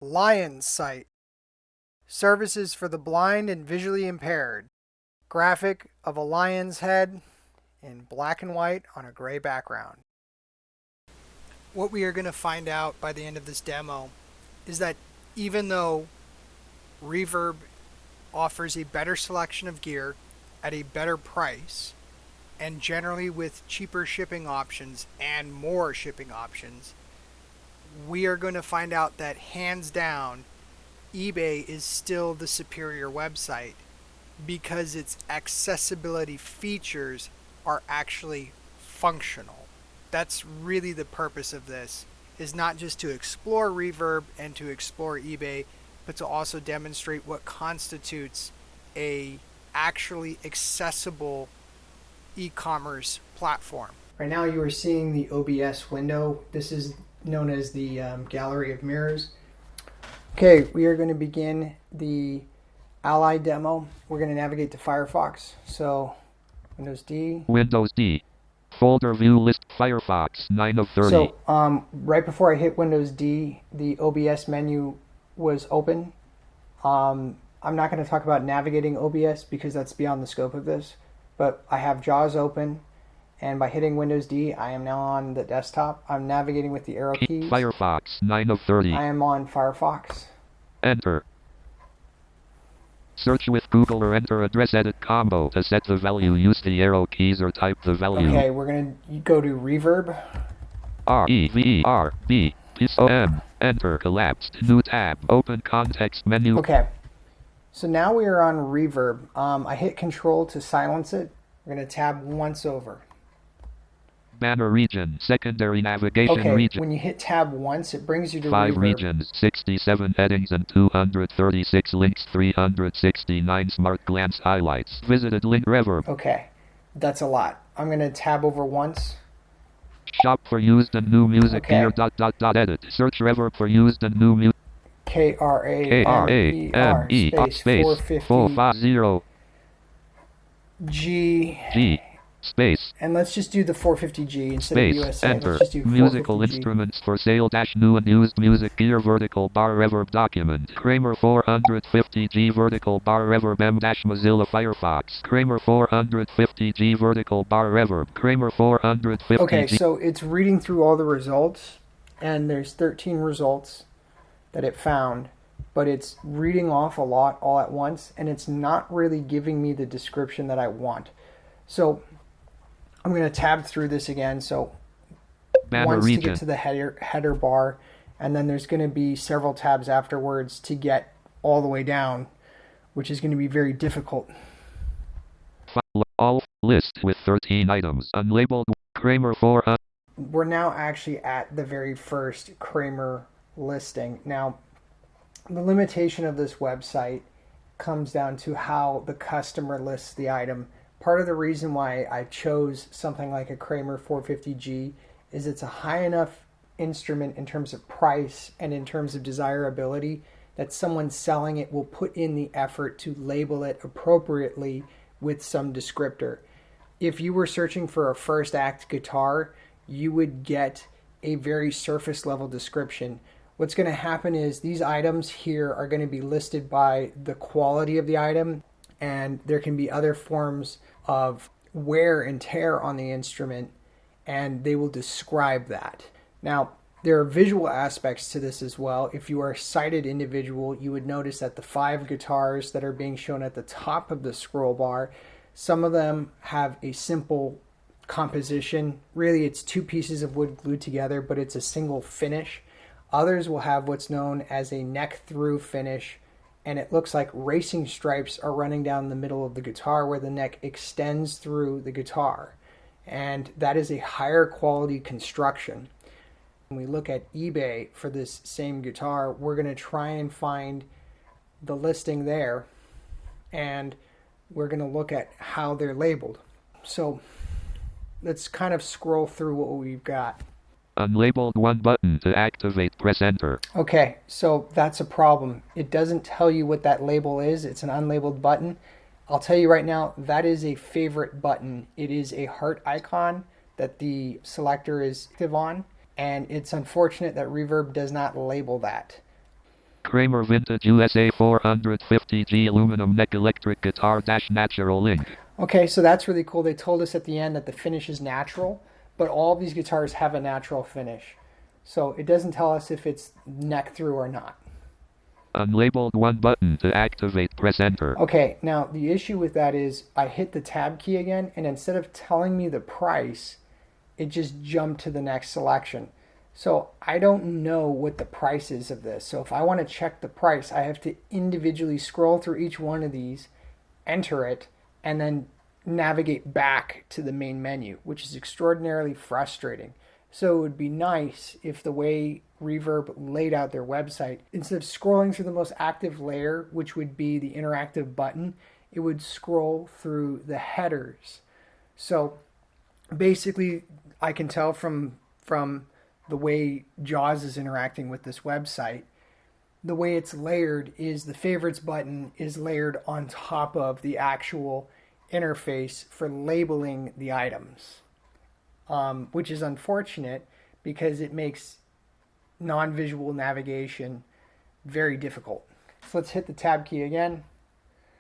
Lion's Sight. Services for the blind and visually impaired. Graphic of a lion's head in black and white on a gray background. What we are going to find out by the end of this demo is that even though Reverb offers a better selection of gear at a better price, and generally with cheaper shipping options and more shipping options, we are going to find out that hands down, eBay is still the superior website because its accessibility features are actually functional. That's really the purpose of this, is not just to explore Reverb and to explore eBay, but to also demonstrate what constitutes a actually accessible e-commerce platform. Right now you are seeing the OBS window. This is known as the gallery of mirrors. Okay, we are going to begin the Ally demo. We're going to navigate to Firefox. So Windows D. Windows D. Folder view list Firefox 9 of 30. So right before I hit Windows D, the OBS menu was open. I'm not going to talk about navigating OBS because that's beyond the scope of this, but I have JAWS open, and by hitting Windows D, I am now on the desktop. I'm navigating with the arrow keys. Firefox 9 of 30. I am on Firefox. Enter. Search with Google or enter address edit combo to set the value. Use the arrow keys or type the value. Okay, we're going to go to Reverb. R-E-V-E-R-B. P-O-M. Enter. Collapsed. New tab. Open context menu. Okay. So now we are on Reverb. I hit Control to silence it. We're going to tab once over. Banner region. Secondary navigation okay, region. When you hit tab once, it brings you to 5 Reverb. regions, 67 headings and 236 links, 369 smart glance highlights. Visited link Reverb. Okay, that's a lot. I'm going to tab over once. Shop for used and new music gear. Edit. Search Reverb for used and new music. Kramer space 450 G space. And let's just do the 450G instead space. of USA. Enter. Let's just do Musical instruments for sale dash new and used music gear vertical bar Reverb document. Kramer 450G vertical bar Reverb M dash Mozilla Firefox. Kramer 450G vertical bar Reverb. Kramer 450G. Okay, so it's reading through all the results, and there's 13 results that it found, but it's reading off a lot all at once, and it's not really giving me the description that I want. So I'm going to tab through this again. So once to get to the header bar, and then there's going to be several tabs afterwards to get all the way down, which is going to be very difficult. All list with 13 items. Unlabeled Kramer 4. We're now actually at the very first Kramer listing. Now, the limitation of this website comes down to how the customer lists the item. Part of the reason why I chose something like a Kramer 450G is it's a high enough instrument in terms of price and in terms of desirability that someone selling it will put in the effort to label it appropriately with some descriptor. If you were searching for a first act guitar, you would get a very surface level description. What's going to happen is these items here are going to be listed by the quality of the item, and there can be other forms of wear and tear on the instrument, and they will describe that. Now, there are visual aspects to this as well. If you are a sighted individual, you would notice that the 5 guitars that are being shown at the top of the scroll bar, some of them have a simple composition. Really, it's 2 pieces of wood glued together, but it's a single finish. Others will have what's known as a neck-through finish, and it looks like racing stripes are running down the middle of the guitar where the neck extends through the guitar. And that is a higher quality construction. When we look at eBay for this same guitar, we're going to try and find the listing there, and we're going to look at how they're labeled. So let's kind of scroll through what we've got. Unlabeled 1 button to activate, press enter. Okay, so that's a problem. It doesn't tell you what that label is. It's an unlabeled button. I'll tell you right now, that is a favorite button. It is a heart icon that the selector is active on, and it's unfortunate that Reverb does not label that. Kramer Vintage USA 450G aluminum neck electric guitar dash natural link. Okay, so that's really cool. They told us at the end that the finish is natural, but all of these guitars have a natural finish. So it doesn't tell us if it's neck through or not. Unlabeled 1 button to activate, press enter. Okay, now the issue with that is I hit the tab key again, and instead of telling me the price, it just jumped to the next selection. So I don't know what the price is of this. So if I want to check the price, I have to individually scroll through each one of these, enter it, and then navigate back to the main menu, which is extraordinarily frustrating. So it would be nice if the way Reverb laid out their website, instead of scrolling through the most active layer, which would be the interactive button, it would scroll through the headers. So basically, I can tell from the way Jaws is interacting with this website, the way it's layered is the favorites button is layered on top of the actual interface for labeling the items, which is unfortunate because it makes non-visual navigation very difficult. So let's hit the tab key again.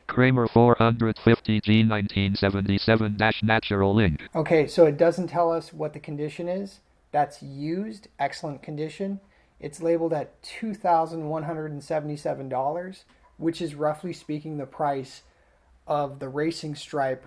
Kramer 450G 1977 dash natural link. Okay, so it doesn't tell us what the condition is. That's used, excellent condition. It's labeled at $2,177, which is roughly speaking the price of the Racing Stripe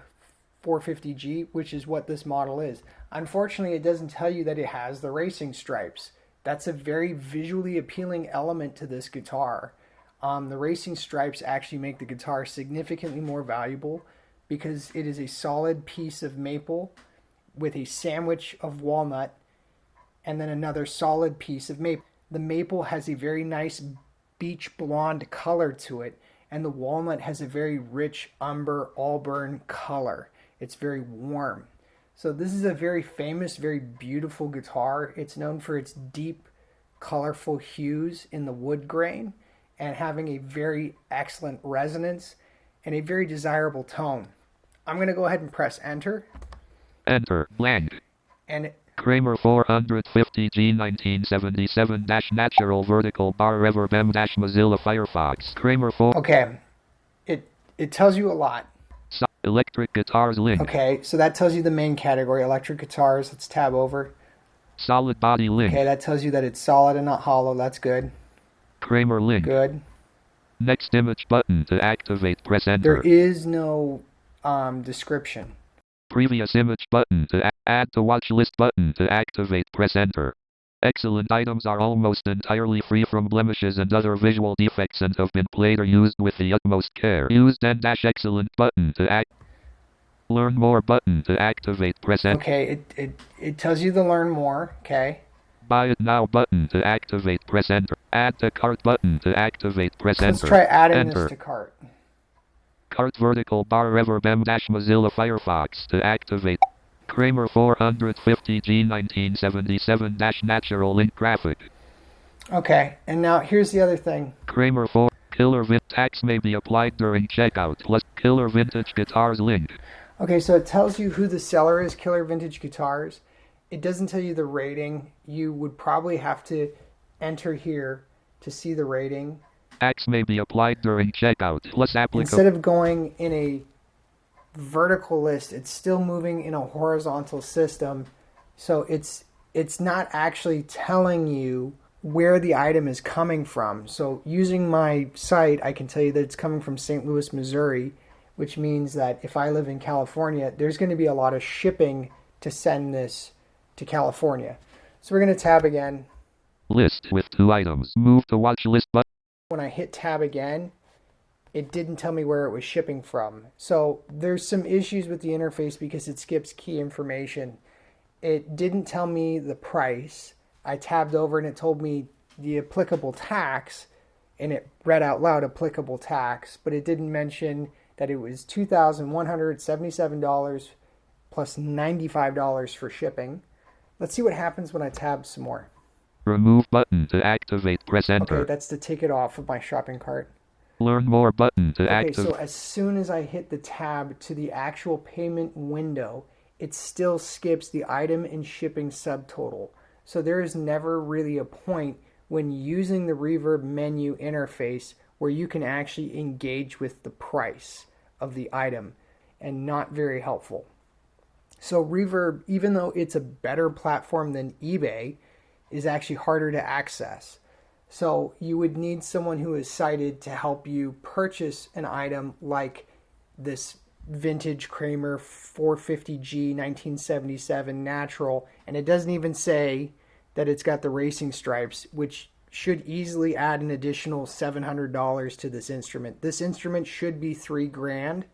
450G, which is what this model is. Unfortunately, it doesn't tell you that it has the racing stripes. That's a very visually appealing element to this guitar. The racing stripes actually make the guitar significantly more valuable because it is a solid piece of maple with a sandwich of walnut and then another solid piece of maple. The maple has a very nice beach blonde color to it, and the walnut has a very rich umber auburn color. It's very warm. So this is a very famous, very beautiful guitar. It's known for its deep, colorful hues in the wood grain and having a very excellent resonance and a very desirable tone. I'm going to go ahead and press enter. Enter, blank. And Kramer 450G 1977 dash natural vertical bar Reverb M dash Mozilla Firefox. Kramer 4. Okay, it tells you a lot. Electric guitars link. Okay, so that tells you the main category, electric guitars. Let's tab over. Solid body link. Okay, that tells you that it's solid and not hollow. That's good. Kramer link. Good. Next image button to activate, press enter. There is no description. Previous image button to add to watch list button to activate, press enter. Excellent items are almost entirely free from blemishes and other visual defects and have been played or used with the utmost care. Used and dash excellent button to learn more button to activate, press enter. Okay, it tells you to learn more. Okay. Buy it now button to activate, press enter. Add to cart button to activate, press enter. Let's try adding enter. this to cart. Cart vertical bar Reverb M dash Mozilla Firefox to activate. Kramer 450G 1977 dash natural link graphic. Okay, and now here's the other thing. Kramer 4 killer tax may be applied during checkout plus killer vintage guitars link. Okay, so it tells you who the seller is, Killer Vintage Guitars. It doesn't tell you the rating. You would probably have to enter here to see the rating. Tax may be applied during checkout plus applicable. Instead of going in a vertical list, it's still moving in a horizontal system. So it's not actually telling you where the item is coming from. So using my site, I can tell you that it's coming from St. Louis, Missouri, which means that if I live in California, there's going to be a lot of shipping to send this to California. So we're going to tab again. List with 2 items. Move to watch list button. When I hit tab again, it didn't tell me where it was shipping from. So there's some issues with the interface because it skips key information. It didn't tell me the price. I tabbed over and it told me the applicable tax, and it read out loud applicable tax, but it didn't mention that it was $2,177 plus $95 for shipping. Let's see what happens when I tab some more. Remove button to activate, press enter. Okay, that's to take it off of my shopping cart. Learn more button to activate. Okay, so as soon as I hit the tab to the actual payment window, it still skips the item and shipping subtotal. So there is never really a point when using the Reverb menu interface where you can actually engage with the price of the item, and not very helpful. So Reverb, even though it's a better platform than eBay, is actually harder to access. So you would need someone who is sighted to help you purchase an item like this vintage Kramer 450G 1977 natural, and it doesn't even say that it's got the racing stripes, which should easily add an additional $700 to this instrument. This instrument should be $3,000,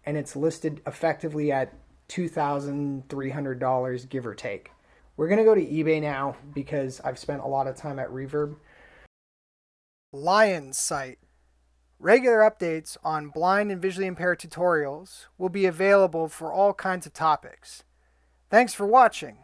and it's listed effectively at $2,300, give or take. We're going to go to eBay now because I've spent a lot of time at Reverb. Lion's site. Regular updates on blind and visually impaired tutorials will be available for all kinds of topics. Thanks for watching.